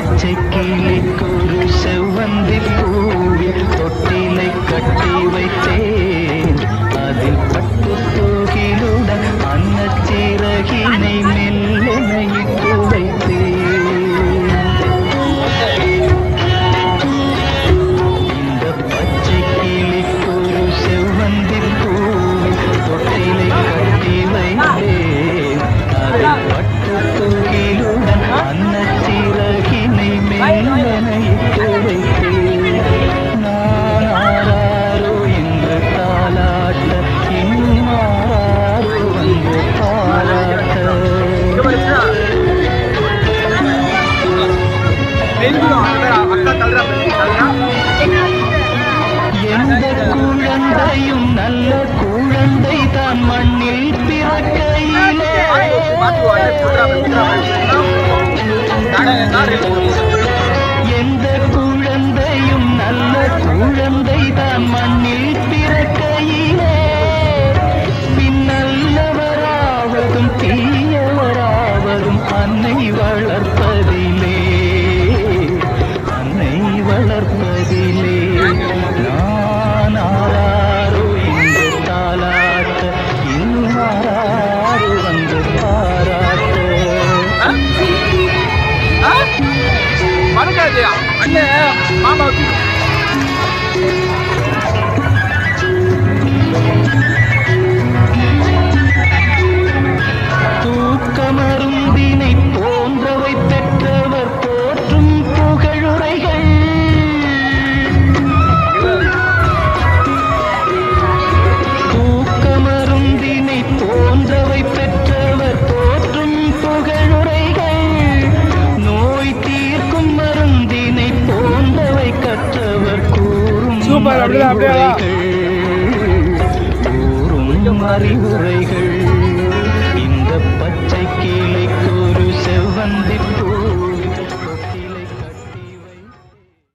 பச்சை கிளிக்கொரு செவ்வந்தி பூவில் தொட்டிலை கட்டி வைத்தேன். அதில் பட்டு தூகிலுடன் அன்னச்சிறகினை மெல்லனையிட்டு வைத்தேன். இந்த பச்சை கிளிக்கொரு செவ்வந்தி பூவில் தொட்டிலை கட்டி வைத்தேன். அதில் பட்டு தூகிலுடன் அன்னச்சிறகினை மெல்லனையிட்டு வைத்தேன். நான் ஆராரோ என்று தாலாட்ட இன்னும் ஆராரோ என்று பாராட்ட. எந்த குழந்தையும் நல்ல குழந்தை தான் மண்ணில் பிறக்கையிலே. எந்த குழந்தையும் நல்ல குழந்தை தான் மண்ணில் பிறக்கையிலே. பின்னல்லவராவதும் தீயவராவதும் அன்னை வளர்ப்பதிலே, அன்னை வளர்ப்பதிலே. நான் ஆராரோ என்று தாலாட்ட இன்னும் ஆராரோ வந்து பாராட்ட. தூக்கமருந்தினை போன்றவை பெற்றவர் போற்றும் புகழுரைகள். தூக்கமருந்தினை போன்றவை பெற்றவர் போற்றும் புகழுரைகள். நோய் தீர்க்கும் மருந்தினை போன்றவை கற்றவர் கூறும் அறிவுரைகள். இந்த பச்சை கிளிக்கொரு செவ்வந்தி